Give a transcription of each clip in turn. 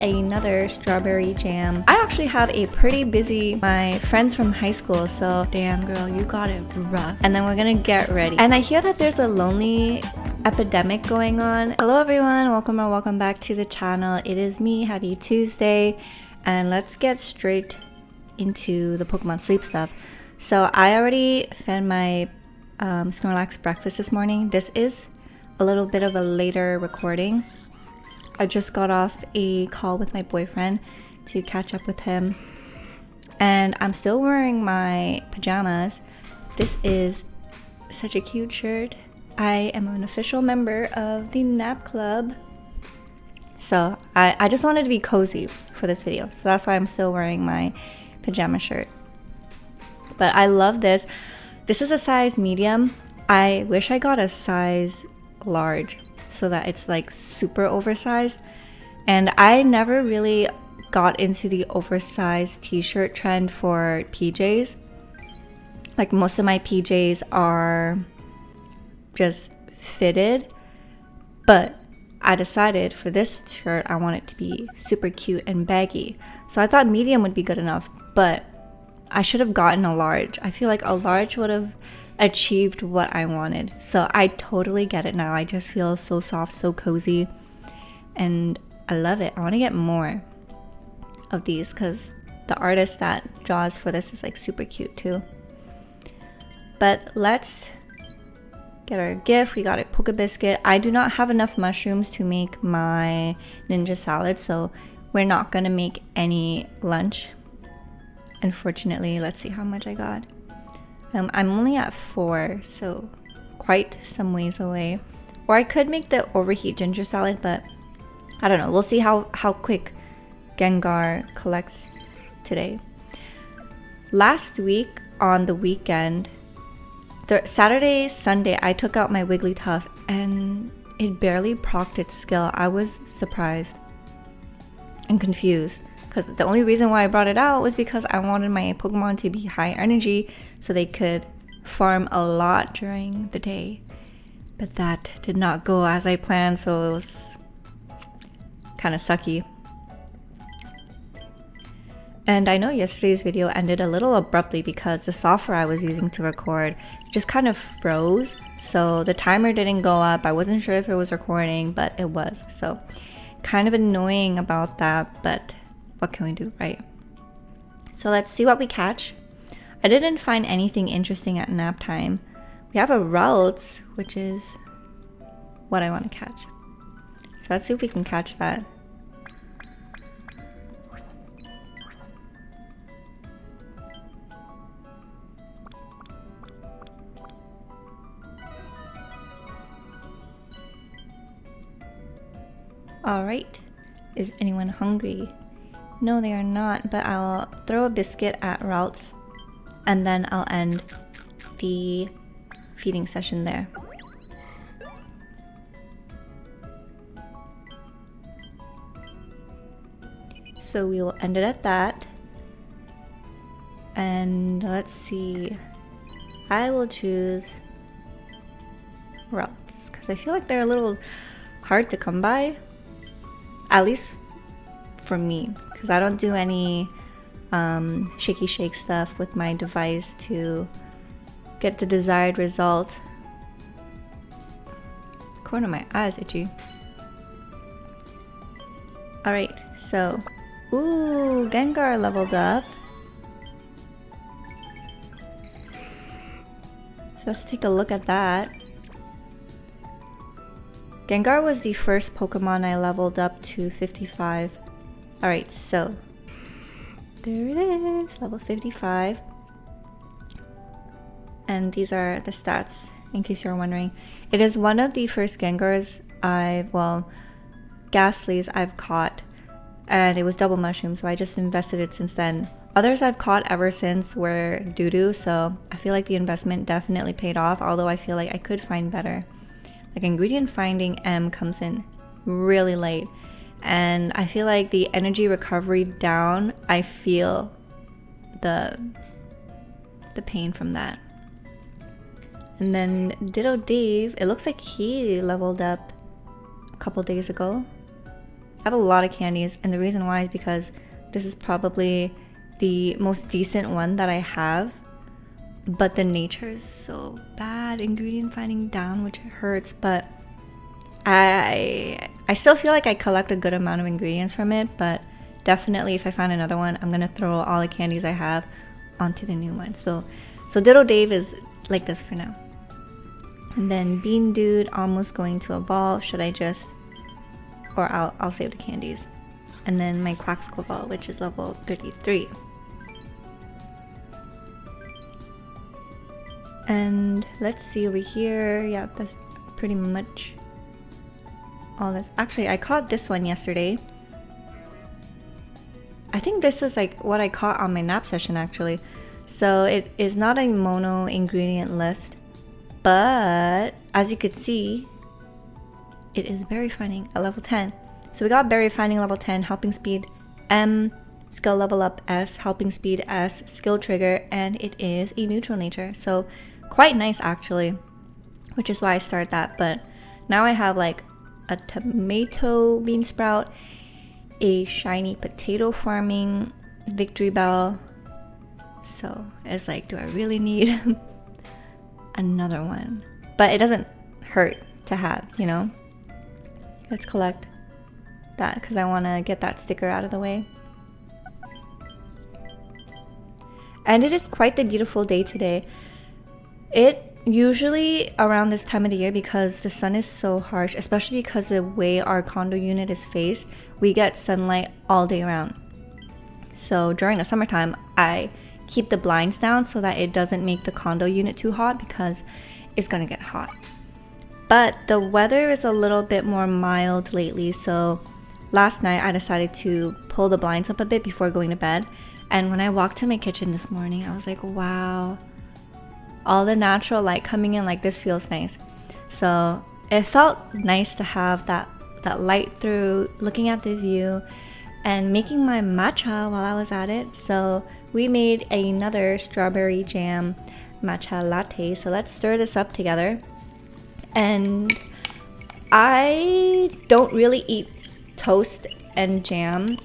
Another strawberry jam. I actually have a pretty busy my friends from high school, so damn girl, you got it rough. And then we're gonna get ready. And I hear that there's a lonely epidemic going on. Hello everyone, welcome back to the channel. It is me, happy Tuesday, and let's get straight into the Pokemon sleep stuff. So I already fed my Snorlax breakfast this morning. This is a little bit of a later recording. I just got off a call with my boyfriend to catch up with him, and I'm still wearing my pajamas. This is such a cute shirt. I am an official member of the nap club, so I just wanted to be cozy for this video, so that's why I'm still wearing my pajama shirt. But I love this. This is a size medium. I wish I got a size large so that it's like super oversized, and I never really got into the oversized t-shirt trend for PJs. Like most of my PJs are just fitted, but I decided for this shirt I want it to be super cute and baggy, so I thought medium would be good enough, but I should have gotten a large. I feel like a large would have achieved what I wanted. So I totally get it now. I just feel so soft, so cozy, and I love it. I want to get more of these because the artist that draws for this is like super cute too. But let's get our gift. We got a Poke Biscuit. I do not have enough mushrooms to make my ninja salad, so we're not gonna make any lunch, unfortunately. Let's see how much I got. I'm only at 4, so quite some ways away. Or I could make the overheat ginger salad, but I don't know. We'll see how quick Gengar collects today. Last week on the weekend, Saturday, Sunday, I took out my Wigglytuff and it barely procced its skill. I was surprised and confused, because the only reason why I brought it out was because I wanted my Pokemon to be high energy so they could farm a lot during the day. But that did not go as I planned, so it was kind of sucky. And I know yesterday's video ended a little abruptly because the software I was using to record just kind of froze. So the timer didn't go up. I wasn't sure if it was recording, but it was. So kind of annoying about that, but what can we do, right? So let's see what we catch. I didn't find anything interesting at nap time. We have a Ralts, which is what I want to catch. So let's see if we can catch that. All right, is anyone hungry? No, they are not, but I'll throw a biscuit at Ralts and then I'll end the feeding session there. So we will end it at that. And let's see. I will choose Ralts because I feel like they're a little hard to come by. At least for me, because I don't do any shaky shake stuff with my device to get the desired result. Corner of my eye is itchy. Alright, so ooh, Gengar leveled up. So let's take a look at that. Gengar was the first Pokemon I leveled up to 55. Alright, so there it is, level 55. And these are the stats, in case you're wondering. It is one of the first Gengars Ghastlies I've caught. And it was double mushroom, so I just invested it since then. Others I've caught ever since were doo-doo, so I feel like the investment definitely paid off, although I feel like I could find better. Like ingredient finding M comes in really late, and I feel like the energy recovery down, I feel the pain from that. And then Ditto Dave, it looks like he leveled up a couple days ago. I have a lot of candies, and the reason why is because this is probably the most decent one that I have, but the nature is so bad. Ingredient finding down, which hurts, but I still feel like I collect a good amount of ingredients from it, but definitely if I find another one, I'm gonna throw all the candies I have onto the new one. So Diddle Dave is like this for now. And then Bean Dude almost going to evolve. Should I just, or I'll save the candies. And then my Quaxquavel, which is level 33. And let's see over here. Yeah, that's pretty much all this. Actually, I caught this one yesterday. I think this is like what I caught on my nap session actually. So it is not a mono ingredient list, but as you could see, it is berry finding at level 10. So we got berry finding level 10, helping speed M, skill level up S, helping speed S, skill trigger, and it is a neutral nature. So quite nice actually, which is why I started that. But now I have like a tomato bean sprout, a shiny potato farming victory bell. So it's like, do I really need another one? But it doesn't hurt to have, you know? Let's collect that because I want to get that sticker out of the way. And it is quite the beautiful day today. It usually around this time of the year, because the sun is so harsh, especially because the way our condo unit is faced, we get sunlight all day around. So during the summertime, I keep the blinds down so that it doesn't make the condo unit too hot because it's gonna get hot. But the weather is a little bit more mild lately, so last night I decided to pull the blinds up a bit before going to bed. And when I walked to my kitchen this morning, I was like, wow, all the natural light coming in, like this feels nice. So it felt nice to have that light through, looking at the view and making my matcha while I was at it. So we made another strawberry jam matcha latte. So let's stir this up together. And I don't really eat toast and jam,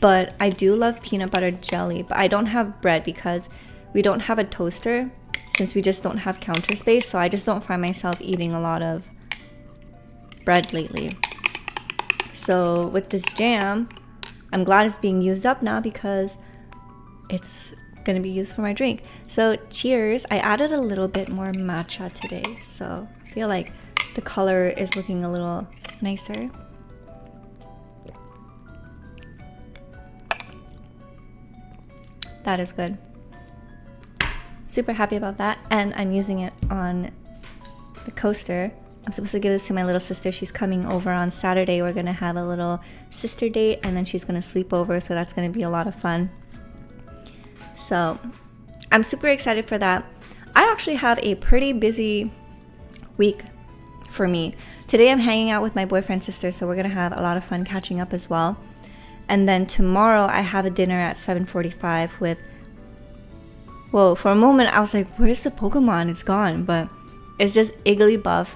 but I do love peanut butter jelly. But I don't have bread because we don't have a toaster since we just don't have counter space. So I just don't find myself eating a lot of bread lately. So with this jam, I'm glad it's being used up now because it's gonna be used for my drink. So cheers. I added a little bit more matcha today, so I feel like the color is looking a little nicer. That is good. Super happy about that, and I'm using it on the coaster. I'm supposed to give this to my little sister. She's coming over on Saturday. We're gonna have a little sister date, and then she's gonna sleep over, so that's gonna be a lot of fun. So I'm super excited for that. I actually have a pretty busy week for me. Today I'm hanging out with my boyfriend's sister, so we're gonna have a lot of fun catching up as well. And then tomorrow I have a dinner at 7:45 with, whoa, for a moment I was like, where's the Pokemon? It's gone, but it's just Igglybuff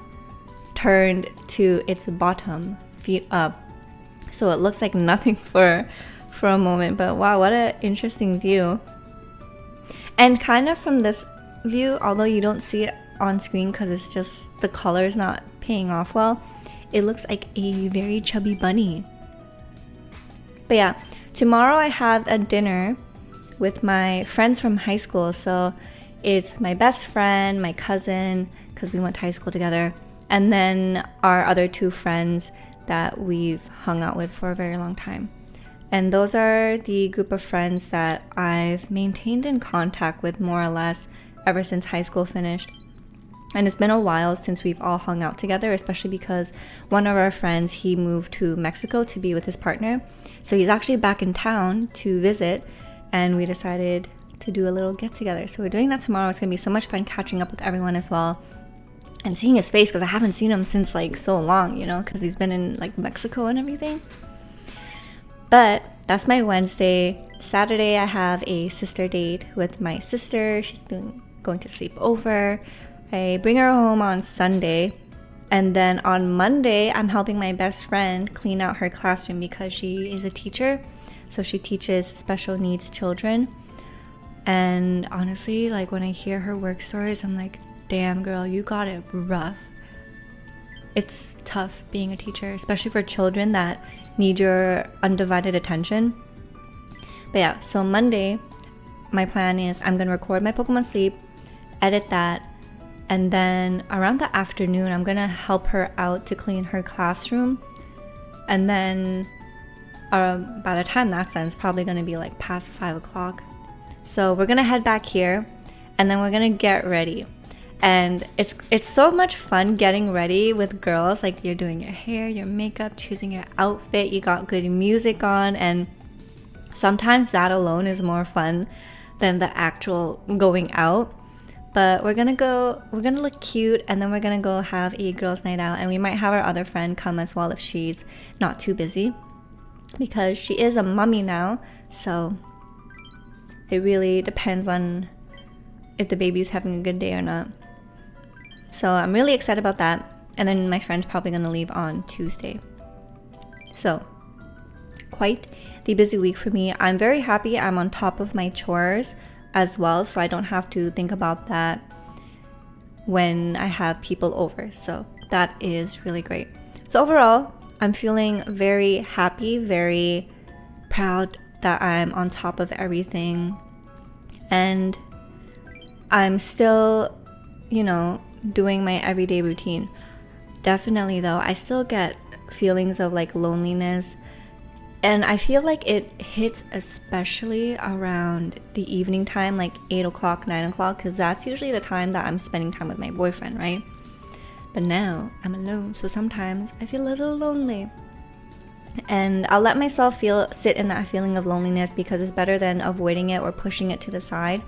turned to its bottom, feet up. So it looks like nothing for a moment, but wow, what an interesting view. And kind of from this view, although you don't see it on screen because it's just the color is not paying off well, it looks like a very chubby bunny. But yeah, tomorrow I have a dinner with my friends from high school. So it's my best friend, my cousin, because we went to high school together, and then our other two friends that we've hung out with for a very long time. And those are the group of friends that I've maintained in contact with more or less ever since high school finished. And it's been a while since we've all hung out together, especially because one of our friends, he moved to Mexico to be with his partner. So he's actually back in town to visit, and we decided to do a little get together. So we're doing that tomorrow. It's gonna be so much fun catching up with everyone as well. And seeing his face, because I haven't seen him since like so long, you know, because he's been in like Mexico and everything. But that's my Wednesday. Saturday I have a sister date with my sister. She's going to sleep over. I bring her home on Sunday, And then on Monday, I'm helping my best friend clean out her classroom because she is a teacher. So she teaches special needs children. And honestly, like when I hear her work stories, I'm like, damn girl, you got it rough. It's tough being a teacher, especially for children that need your undivided attention. But yeah, so Monday, my plan is I'm going to record my Pokemon Sleep, edit that, and then around the afternoon, I'm going to help her out to clean her classroom. And then by the time that's done, it's probably going to be like past 5 o'clock. So we're going to head back here, and then we're going to get ready. And it's so much fun getting ready with girls. Like you're doing your hair, your makeup, choosing your outfit, you got good music on, and sometimes that alone is more fun than the actual going out. But we're gonna look cute, and then we're gonna go have a girls' night out, and we might have our other friend come as well if she's not too busy, because she is a mummy now, so it really depends on if the baby's having a good day or not. So I'm really excited about that. And then my friend's probably gonna leave on Tuesday. So quite the busy week for me. I'm very happy I'm on top of my chores as well, so I don't have to think about that when I have people over. So that is really great. So overall, I'm feeling very happy, very proud that I'm on top of everything. And I'm still, doing my everyday routine. Definitely though, I still get feelings of like loneliness, and I feel like it hits especially around the evening time, like 8 o'clock, 9 o'clock, because that's usually the time that I'm spending time with my boyfriend, right? But now I'm alone, so sometimes I feel a little lonely. And I'll let myself sit in that feeling of loneliness, because it's better than avoiding it or pushing it to the side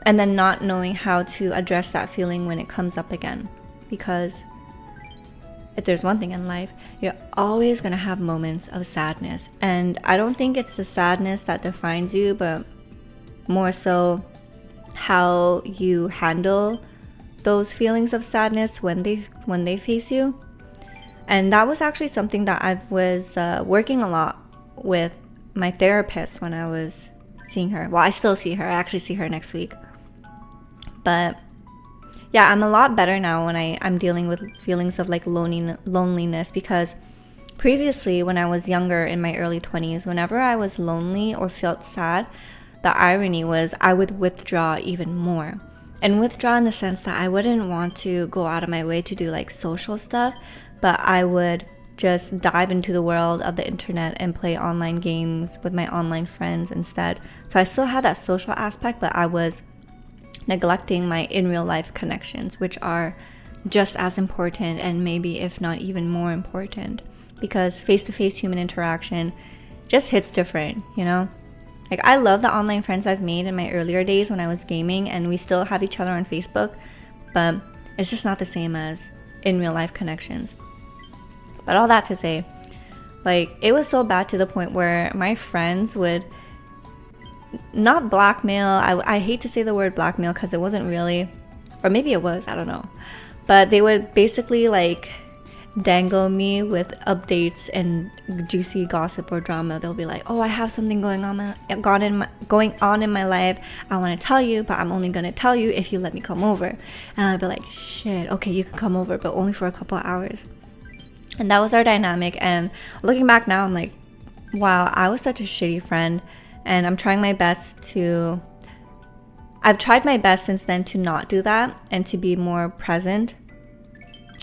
and then not knowing how to address that feeling when it comes up again. Because if there's one thing in life, you're always gonna have moments of sadness. And I don't think it's the sadness that defines you, but more so how you handle those feelings of sadness when they face you. And that was actually something that I was working a lot with my therapist when I was seeing her. Well, I still see her. I actually see her next week. But yeah, I'm a lot better now when I'm dealing with feelings of like loneliness, because previously when I was younger in my early 20s, whenever I was lonely or felt sad, the irony was I would withdraw even more. And withdraw in the sense that I wouldn't want to go out of my way to do like social stuff, but I would just dive into the world of the internet and play online games with my online friends instead. So I still had that social aspect, but I was neglecting my in real life connections, which are just as important, and maybe if not even more important, because face-to-face human interaction just hits different, Like I love the online friends I've made in my earlier days when I was gaming, and we still have each other on Facebook, but it's just not the same as in real life connections. But all that to say, like it was so bad to the point where my friends would not blackmail. I hate to say the word blackmail because it wasn't really, or maybe it was, I don't know. But they would basically like dangle me with updates and juicy gossip or drama. They'll be like, oh, I have something going on in my life. I want to tell you, but I'm only going to tell you if you let me come over. And I'll be like, shit, okay, you can come over, but only for a couple of hours. And that was our dynamic. And looking back now, I'm like, wow, I was such a shitty friend. And I've tried my best since then to not do that and to be more present.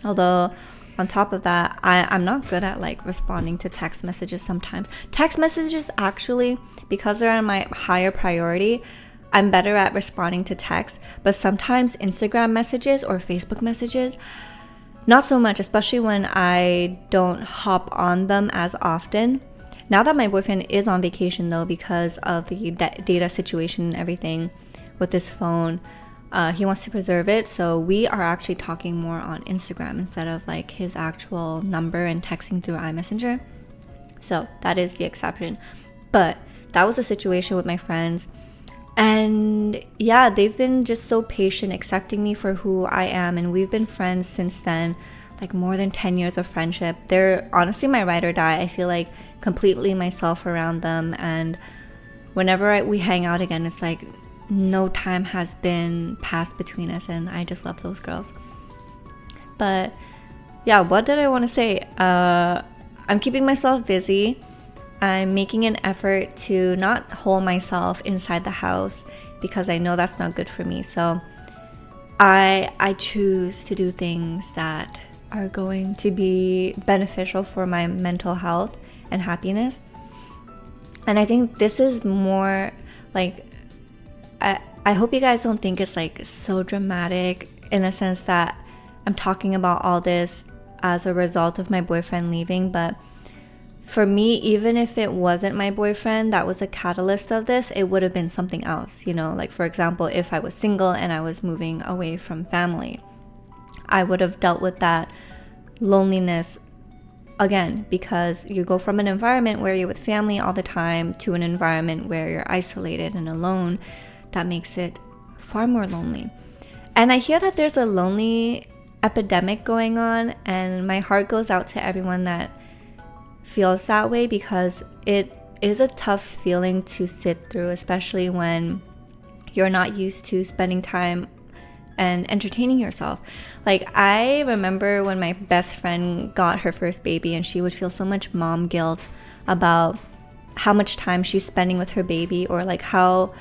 Although on top of that, I'm not good at like responding to text messages sometimes. Text messages actually, because they're on my higher priority, I'm better at responding to text. But sometimes Instagram messages or Facebook messages, not so much, especially when I don't hop on them as often. Now that my boyfriend is on vacation though, because of the data situation and everything with this phone, he wants to preserve it. So we are actually talking more on Instagram instead of like his actual number and texting through iMessenger. So that is the exception. But that was a situation with my friends. And yeah, they've been just so patient, accepting me for who I am. And we've been friends since then, like more than 10 years of friendship. They're honestly my ride or die. I feel like completely myself around them. And whenever we hang out again, it's like no time has been passed between us. And I just love those girls. But yeah, what did I want to say? I'm keeping myself busy. I'm making an effort to not hole myself inside the house because I know that's not good for me. So I choose to do things that are going to be beneficial for my mental health and happiness. And I think this is more like, I hope you guys don't think it's like so dramatic in the sense that I'm talking about all this as a result of my boyfriend leaving, but for me, even if it wasn't my boyfriend that was a catalyst of this, it would have been something else, you know, like for example, if I was single and I was moving away from family, I would have dealt with that loneliness again, because you go from an environment where you're with family all the time to an environment where you're isolated and alone. That makes it far more lonely. And I hear that there's a lonely epidemic going on, and my heart goes out to everyone that feels that way, because it is a tough feeling to sit through, especially when you're not used to spending time and entertaining yourself. Like, I remember when my best friend got her first baby, and she would feel so much mom guilt about how much time she's spending with her baby, or like how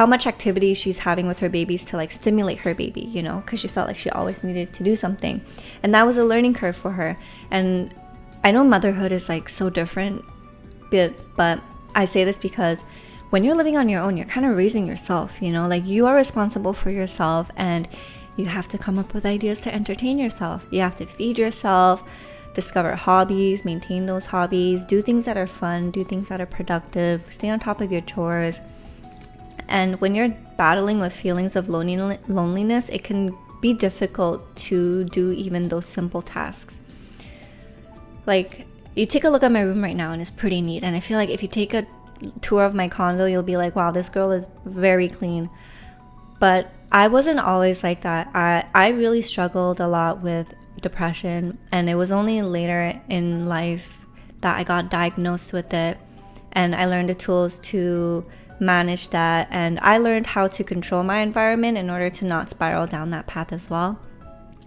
much activity she's having with her babies to like stimulate her baby, you know, because she felt like she always needed to do something. And that was a learning curve for her. And I know motherhood is like so different, but I say this because when you're living on your own, you're kind of raising yourself, you know, like you are responsible for yourself, and you have to come up with ideas to entertain yourself. You have to feed yourself, discover hobbies, maintain those hobbies, do things that are fun, do things that are productive, stay on top of your chores. And when you're battling with feelings of loneliness, it can be difficult to do even those simple tasks. Like, you take a look at my room right now and it's pretty neat. And I feel like if you take a tour of my condo, you'll be like, wow, this girl is very clean. But I wasn't always like that. I really struggled a lot with depression. And it was only later in life that I got diagnosed with it. And I learned the tools to manage that. And I learned how to control my environment in order to not spiral down that path as well.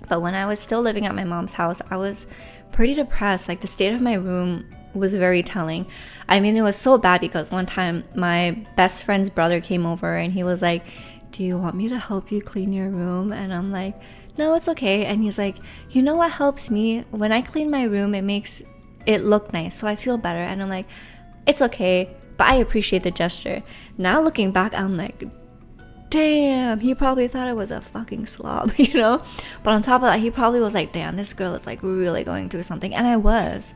But when I was still living at my mom's house, I was pretty depressed. Like, the state of my room was very telling. I mean, it was so bad because one time my best friend's brother came over and he was like, do you want me to help you clean your room? And I'm like, no, it's okay. And he's like, you know what helps me? When I clean my room, it makes it look nice, so I feel better. And I'm like, it's okay, but I appreciate the gesture. Now looking back, I'm like, damn, he probably thought I was a fucking slob, you know? But on top of that, he probably was like, damn, this girl is like really going through something. And I was.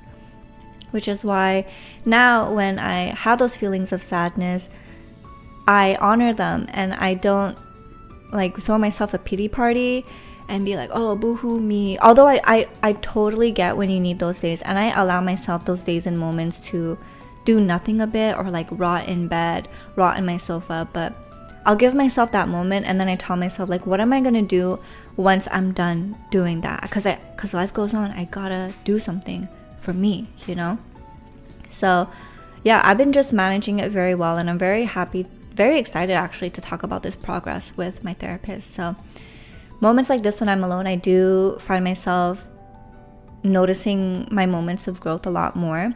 Which is why now when I have those feelings of sadness, I honor them, and I don't like throw myself a pity party and be like, oh, boo-hoo me. Although I totally get when you need those days, and I allow myself those days and moments to do nothing a bit, or like rot in bed, rot in my sofa. But I'll give myself that moment, and then I tell myself, like, what am I gonna do once I'm done doing that? Because life goes on. I gotta do something for me, you know? So yeah, I've been just managing it very well, and I'm very happy, very excited actually to talk about this progress with my therapist. So moments like this when I'm alone, I do find myself noticing my moments of growth a lot more.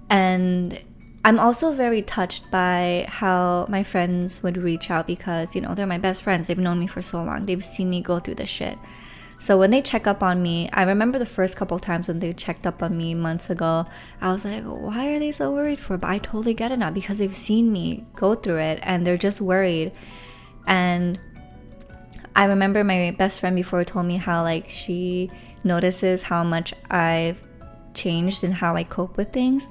And I'm also very touched by how my friends would reach out, because, you know, they're my best friends. They've known me for so long. They've seen me go through this shit. So when they check up on me, I remember the first couple times when they checked up on me months ago, I was like, why are they so worried for? But I totally get it now, because they've seen me go through it and they're just worried. And I remember my best friend before told me how like she notices how much I've changed and how I cope with things.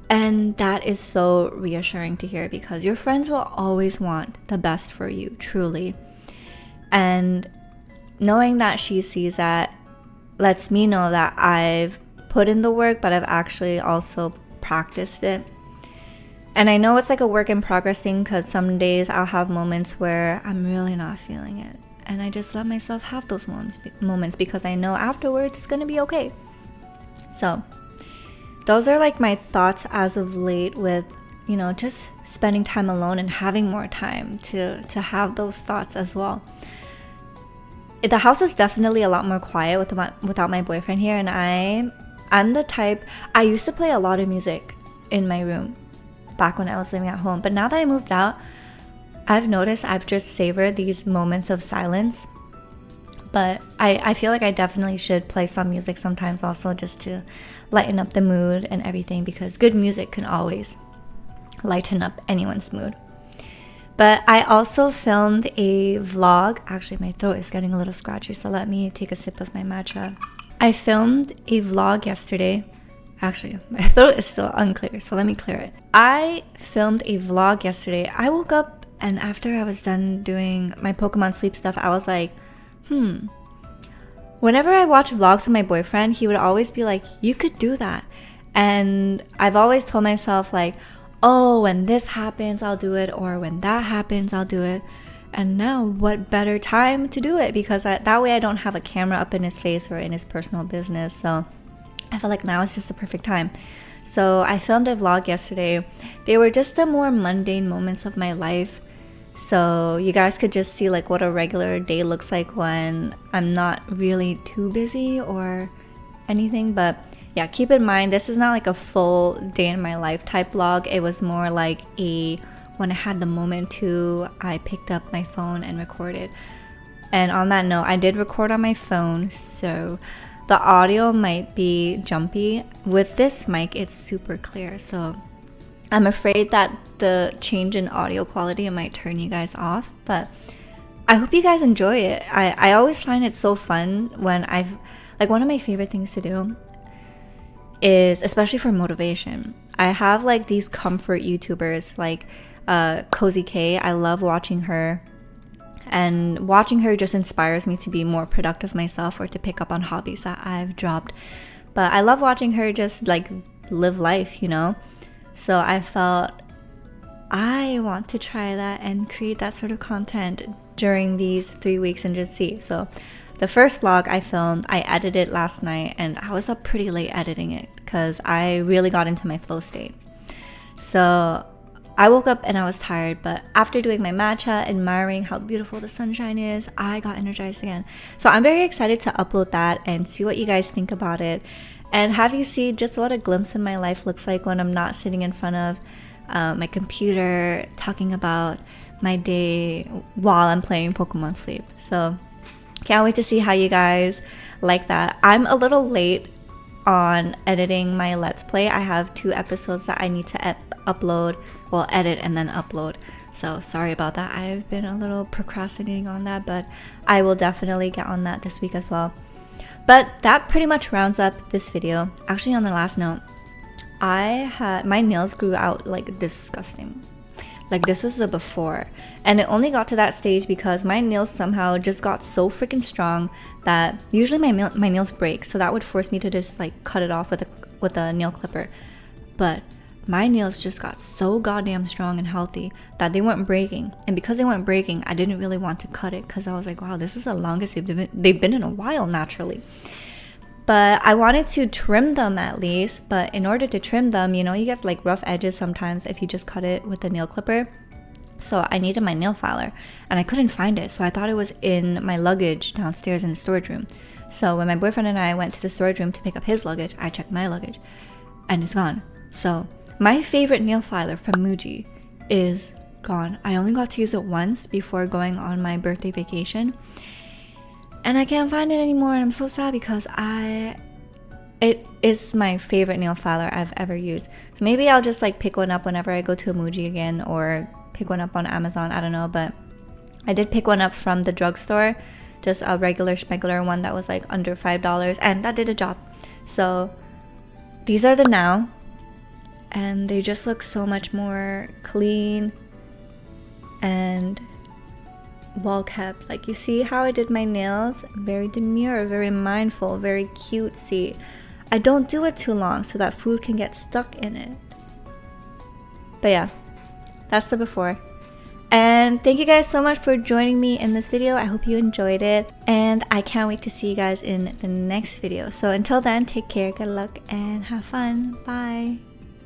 And that is so reassuring to hear, because your friends will always want the best for you, truly. And knowing that she sees that lets me know that I've put in the work, but I've actually also practiced it. And I know it's like a work in progress thing because some days I'll have moments where I'm really not feeling it. And I just let myself have those moments because I know afterwards it's going to be okay. So those are like my thoughts as of late with, you know, just spending time alone and having more time to have those thoughts as well. The house is definitely a lot more quiet without my boyfriend here, and I'm the type, I used to play a lot of music in my room back when I was living at home, but now that I moved out, I've noticed I've just savored these moments of silence. But I feel like I definitely should play some music sometimes also, just to lighten up the mood and everything, because good music can always lighten up anyone's mood. But I also filmed a vlog. Actually, my throat is getting a little scratchy, so let me take a sip of my matcha. I filmed a vlog yesterday. Actually, my throat is still unclear, so let me clear it. I filmed a vlog yesterday. I woke up, and after I was done doing my Pokemon sleep stuff, I was like, whenever I watch vlogs with my boyfriend, he would always be like, you could do that. And I've always told myself like, oh, when this happens, I'll do it. Or when that happens, I'll do it. And now what better time to do it? Because that way I don't have a camera up in his face or in his personal business. So I feel like now is just the perfect time. So I filmed a vlog yesterday. They were just the more mundane moments of my life. So you guys could just see like what a regular day looks like when I'm not really too busy or anything. But yeah, keep in mind, this is not like a full day in my life type vlog. It was more like when I had the moment to, I picked up my phone and recorded. And on that note, I did record on my phone, so the audio might be jumpy. With this mic, it's super clear, so I'm afraid that the change in audio quality might turn you guys off, but I hope you guys enjoy it. I always find it so fun when one of my favorite things to do is, especially for motivation, I have like these comfort YouTubers like Cozy K. I love watching her, and watching her just inspires me to be more productive myself or to pick up on hobbies that I've dropped. But I love watching her just like live life, you know? So I felt I want to try that and create that sort of content during these 3 weeks and just see. So the first vlog I filmed, I edited last night, and I was up pretty late editing it because I really got into my flow state. So I woke up and I was tired, but after doing my matcha, admiring how beautiful the sunshine is, I got energized again. So I'm very excited to upload that and see what you guys think about it, and have you see just what a glimpse of my life looks like when I'm not sitting in front of my computer talking about my day while I'm playing Pokemon Sleep. So can't wait to see how you guys like that. I'm a little late on editing my Let's Play. I have 2 episodes that I need to upload, well, edit and then upload. So sorry about that. I've been a little procrastinating on that, but I will definitely get on that this week as well. But that pretty much rounds up this video. Actually, on the last note, my nails grew out like disgusting. Like, this was the before, and it only got to that stage because my nails somehow just got so freaking strong that usually my nails break, so that would force me to just like cut it off with a nail clipper. But my nails just got so goddamn strong and healthy that they weren't breaking, and because they weren't breaking, I didn't really want to cut it because I was like, wow, this is the longest they've been in a while naturally. But I wanted to trim them at least, but in order to trim them, you know, you get like rough edges sometimes if you just cut it with a nail clipper. So I needed my nail filer, and I couldn't find it, so I thought it was in my luggage downstairs in the storage room. So when my boyfriend and I went to the storage room to pick up his luggage, I checked my luggage, and it's gone. So my favorite nail filer from Muji is gone. I only got to use it once before going on my birthday vacation, and I can't find it anymore, and I'm so sad because it is my favorite nail filer I've ever used. So maybe I'll just like pick one up whenever I go to a Muji again, or pick one up on Amazon, I don't know. But I did pick one up from the drugstore, just a regular schmegular one that was like under $5, and that did a job. So these are the now, and they just look so much more clean and well kept. Like, you see how I did my nails? Very demure, very mindful, very cutesy. I don't do it too long so that food can get stuck in it. But yeah, that's the before. And thank you guys so much for joining me in this video. I hope you enjoyed it. And I can't wait to see you guys in the next video. So until then, take care, good luck, and have fun. Bye.